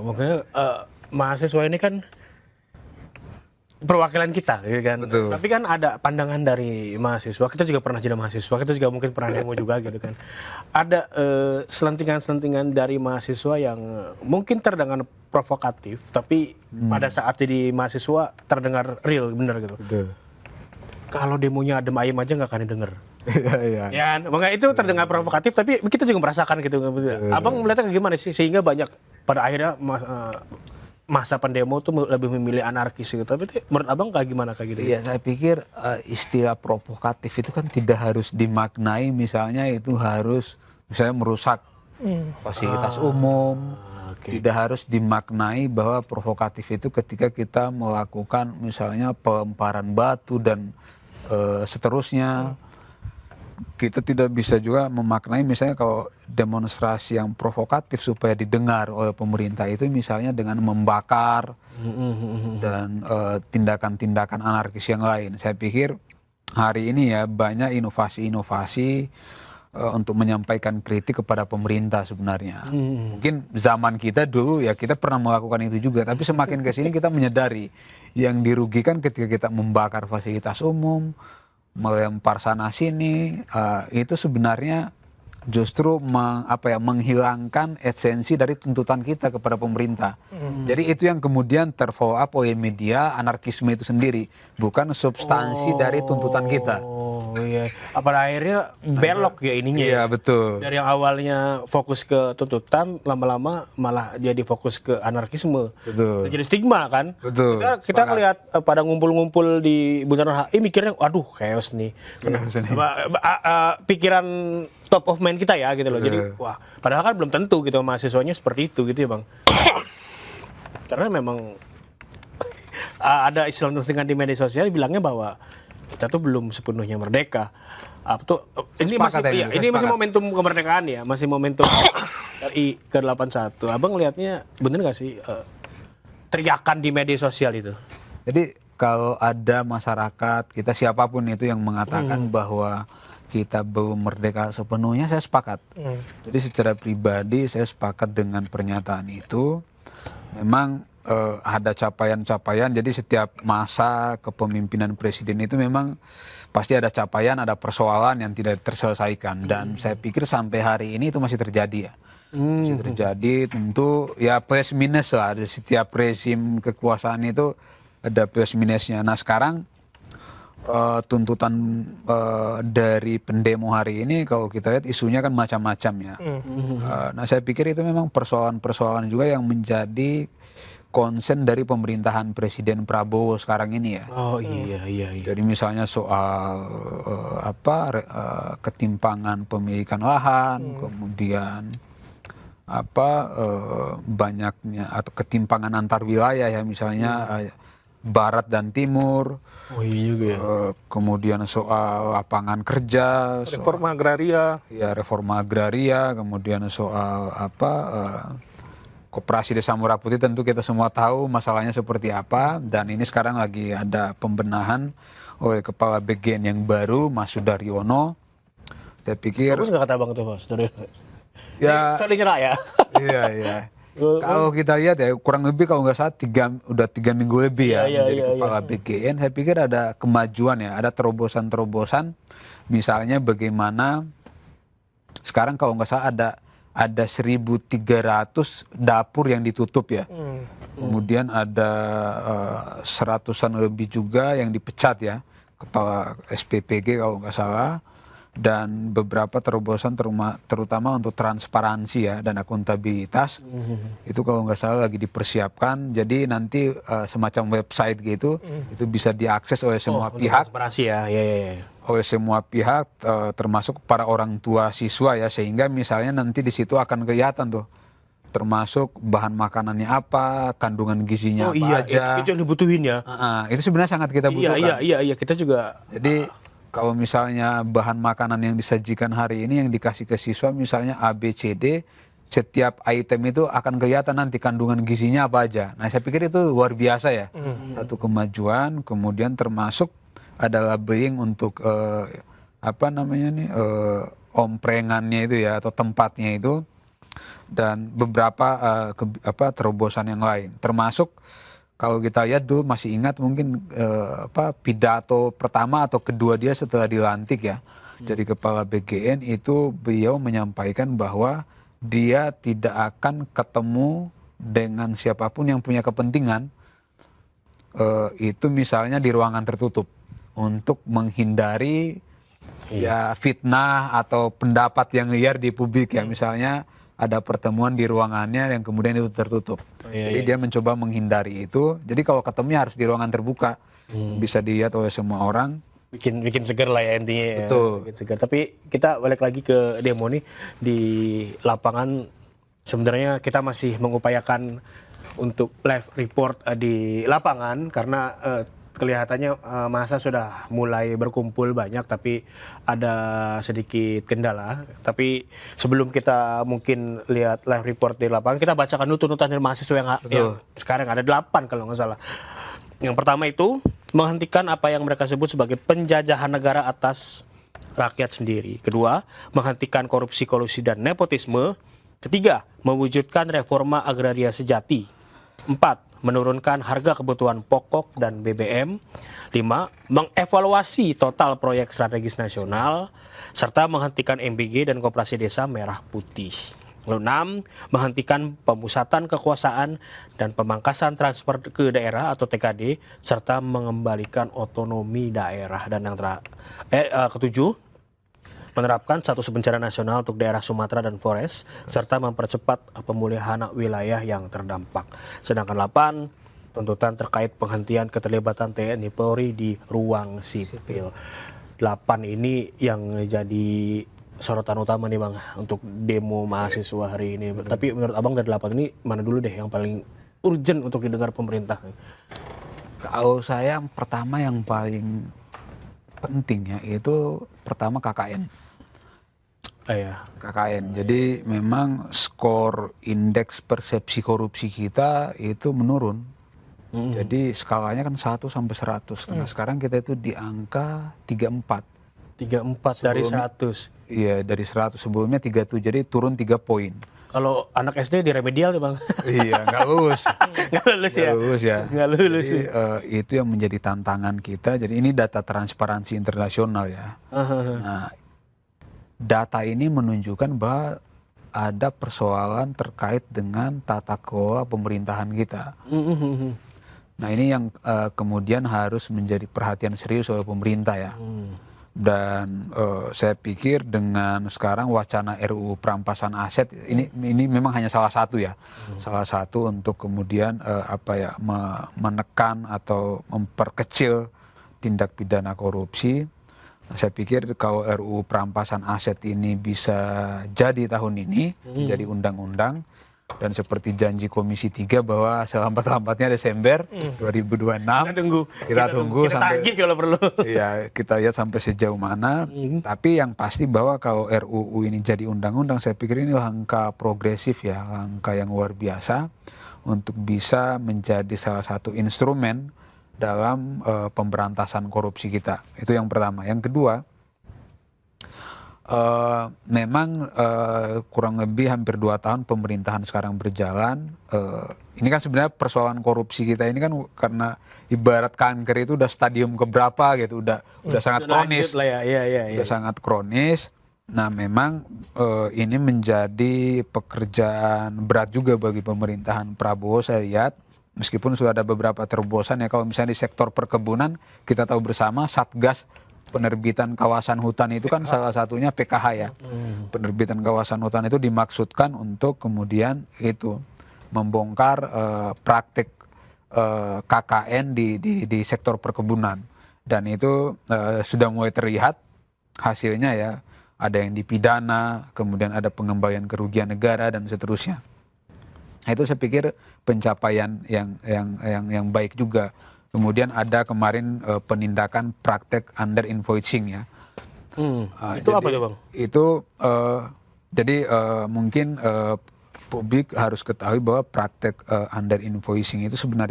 makanya mahasiswa ini kan perwakilan kita, gitu kan. Betul. Tapi kan ada pandangan dari mahasiswa. Kita juga pernah jadi mahasiswa. Kita juga mungkin pernah demo juga, gitu kan. Ada selentingan-selentingan dari mahasiswa yang mungkin terdengar provokatif, tapi pada saat jadi mahasiswa terdengar real, bener gitu. Betul. Kalau demonya adem ayem aja nggak akan didengar. Iya. Ya, makanya itu terdengar provokatif, tapi kita juga merasakan gitu. Abang melihatnya gimana sih sehingga banyak pada akhirnya masa pendemo tuh lebih memilih anarkis gitu. Tapi menurut abang kayak gimana kayak gitu? Iya, saya pikir istilah provokatif itu kan tidak harus dimaknai misalnya itu harus misalnya merusak fasilitas umum. Tidak harus dimaknai bahwa provokatif itu ketika kita melakukan misalnya pelemparan batu dan seterusnya. Kita tidak bisa juga memaknai misalnya kalau demonstrasi yang provokatif supaya didengar oleh pemerintah itu misalnya dengan membakar dan tindakan-tindakan anarkis yang lain. Saya pikir hari ini ya banyak inovasi-inovasi untuk menyampaikan kritik kepada pemerintah sebenarnya. Mungkin zaman kita dulu ya kita pernah melakukan itu juga, tapi semakin ke sini kita menyadari yang dirugikan ketika kita membakar fasilitas umum, melempar sana sini, itu sebenarnya justru menghilangkan esensi dari tuntutan kita kepada pemerintah. Jadi itu yang kemudian terfollow up oleh media, anarkisme itu sendiri, bukan substansi dari tuntutan kita. Oh iya, pada akhirnya belok ya ininya. Iya, betul. Dari yang awalnya fokus ke tuntutan, lama-lama malah jadi fokus ke anarkisme. Betul. Jadi stigma kan. Betul. Kita ngelihat pada ngumpul-ngumpul di Bundaran HI mikirnya, waduh chaos nih. Pikiran top of mind kita ya gitu loh. Jadi wah, padahal kan belum tentu gitu mahasiswanya seperti itu gitu ya bang. Karena memang ada istilah di media sosial bilangnya bahwa kita tuh belum sepenuhnya merdeka. Ini masih momentum kemerdekaan ya, masih momentum RI ke-81. Abang ngelihatnya bener nggak sih teriakan di media sosial itu? Jadi kalau ada masyarakat kita siapapun itu yang mengatakan bahwa kita belum merdeka sepenuhnya, saya sepakat. Jadi secara pribadi saya sepakat dengan pernyataan itu. Memang ada capaian-capaian, jadi setiap masa kepemimpinan presiden itu memang pasti ada capaian, ada persoalan yang tidak terselesaikan. Dan saya pikir sampai hari ini itu masih terjadi ya. Masih terjadi, tentu ya plus minus lah, ada setiap rezim kekuasaan itu ada plus minusnya. Nah sekarang tuntutan dari pendemo hari ini kalau kita lihat isunya kan macam-macam ya. Nah saya pikir itu memang persoalan-persoalan juga yang menjadi concern dari pemerintahan Presiden Prabowo sekarang ini ya. Oh iya. Jadi misalnya soal ketimpangan pemilikan lahan, kemudian banyaknya atau ketimpangan antar wilayah ya misalnya barat dan timur. Oh iya juga ya. Kemudian soal lapangan kerja, reforma agraria. Ya reforma agraria, kemudian soal Koperasi Desa Murah Putih tentu kita semua tahu masalahnya seperti apa, dan ini sekarang lagi ada pembenahan oleh Kepala BGN yang baru, Mas Sudaryono. Saya pikir bagus nggak kata Bang tuh Mas Sudaryono? Ya, soalnya nyerah ya. Iya. Kalau kita lihat ya kurang lebih kalau nggak salah udah 3 minggu lebih ya menjadi Kepala BGN. Saya pikir ada kemajuan ya, ada terobosan-terobosan. Misalnya bagaimana sekarang kalau nggak salah ada 1.300 dapur yang ditutup ya. Kemudian ada seratusan lebih juga yang dipecat ya, kepala SPPG kalau nggak salah. Dan beberapa terobosan terutama untuk transparansi ya dan akuntabilitas. Itu kalau nggak salah lagi dipersiapkan. Jadi nanti semacam website gitu, itu bisa diakses oleh semua pihak. Transparansi ya. Oleh semua pihak, termasuk para orang tua siswa ya, sehingga misalnya nanti di situ akan kelihatan tuh, termasuk bahan makanannya apa, kandungan gizinya apa aja. Itu yang dibutuhin ya. Itu sebenarnya sangat kita butuhkan. Iya, kita juga. Jadi kalau misalnya bahan makanan yang disajikan hari ini yang dikasih ke siswa misalnya A, B, C, D, setiap item itu akan kelihatan nanti kandungan gizinya apa aja. Nah saya pikir itu luar biasa ya, satu kemajuan. Kemudian termasuk ada labeling untuk omprengannya itu ya, atau tempatnya itu dan beberapa terobosan yang lain, termasuk kalau kita lihat dulu masih ingat mungkin pidato pertama atau kedua dia setelah dilantik ya jadi kepala BGN, itu beliau menyampaikan bahwa dia tidak akan ketemu dengan siapapun yang punya kepentingan itu misalnya di ruangan tertutup untuk menghindari ya fitnah atau pendapat yang liar di publik ya, misalnya ada pertemuan di ruangannya yang kemudian itu tertutup. Jadi dia mencoba menghindari itu. Jadi kalau ketemunya harus di ruangan terbuka, bisa dilihat oleh semua orang. Bikin seger lah ya intinya. Betul. Ya, bikin seger. Tapi kita balik lagi ke demo nih di lapangan. Sebenarnya kita masih mengupayakan untuk live report di lapangan karena kelihatannya masa sudah mulai berkumpul banyak, tapi ada sedikit kendala. Tapi sebelum kita mungkin lihat live report di lapangan, kita bacakan dulu tuntutan dari mahasiswa yang sekarang ada 8 kalau nggak salah. Yang pertama itu menghentikan apa yang mereka sebut sebagai penjajahan negara atas rakyat sendiri. Kedua, menghentikan korupsi-kolusi dan nepotisme. Ketiga, mewujudkan reforma agraria sejati. 4, menurunkan harga kebutuhan pokok dan BBM. 5, mengevaluasi total proyek strategis nasional, serta menghentikan MBG dan koperasi desa merah putih. Lalu 6, menghentikan pemusatan kekuasaan dan pemangkasan transfer ke daerah atau TKD, serta mengembalikan otonomi daerah. Dan yang ketujuh, menerapkan status bencana nasional untuk daerah Sumatera dan Flores, serta mempercepat pemulihan wilayah yang terdampak. Sedangkan 8, tuntutan terkait penghentian keterlibatan TNI Polri di ruang sipil. 8 ini yang jadi sorotan utama nih Bang untuk demo mahasiswa hari ini. Tapi menurut Abang dari 8 ini mana dulu deh yang paling urgent untuk didengar pemerintah? Kalau saya yang pertama yang paling penting ya itu pertama KKN. KKN. Jadi memang skor indeks persepsi korupsi kita itu menurun. Jadi skalanya kan 1 sampai 100. Karena sekarang kita itu di angka 34. 34 dari 100. Iya, dari 100. Sebelumnya 37. Jadi turun 3 poin. Kalau anak SD di remedial tuh Bang. Iya, nggak lulus. Nggak lulus ya. Nggak lulus. Jadi itu yang menjadi tantangan kita. Jadi ini data transparansi internasional ya. Nah, data ini menunjukkan bahwa ada persoalan terkait dengan tata kelola pemerintahan kita. Nah ini yang kemudian harus menjadi perhatian serius oleh pemerintah ya. Dan saya pikir dengan sekarang wacana RUU perampasan aset ini memang hanya salah satu ya, salah satu untuk kemudian menekan atau memperkecil tindak pidana korupsi. Nah, saya pikir kalau RUU perampasan aset ini bisa jadi tahun ini jadi undang-undang, dan seperti janji Komisi 3 bahwa selambat-lambatnya Desember 2026 kita tunggu sampai tagih kalau perlu. Iya, kita lihat sampai sejauh mana. Tapi yang pasti bahwa kalau RUU ini jadi undang-undang, saya pikir ini langkah progresif ya, langkah yang luar biasa untuk bisa menjadi salah satu instrumen dalam pemberantasan korupsi kita. Itu yang pertama. Yang kedua, memang kurang lebih hampir 2 tahun pemerintahan sekarang berjalan. Ini kan sebenarnya persoalan korupsi kita ini kan karena ibarat kanker itu udah stadium keberapa gitu, udah sangat kronis. Udah sangat kronis. Nah memang ini menjadi pekerjaan berat juga bagi pemerintahan Prabowo saya lihat. Meskipun sudah ada beberapa terobosan ya, kalau misalnya di sektor perkebunan kita tahu bersama Satgas penerbitan kawasan hutan itu kan salah satunya PKH ya. Penerbitan kawasan hutan itu dimaksudkan untuk kemudian itu membongkar praktik KKN di sektor perkebunan, dan itu sudah mulai terlihat hasilnya ya. Ada yang dipidana, kemudian ada pengembalian kerugian negara dan seterusnya. Nah, itu saya pikir pencapaian yang baik juga. Kemudian ada kemarin penindakan praktek under invoicing ya. Itu apa tuh Bang? Itu jadi mungkin publik harus ketahui bahwa praktek under invoicing itu sebenarnya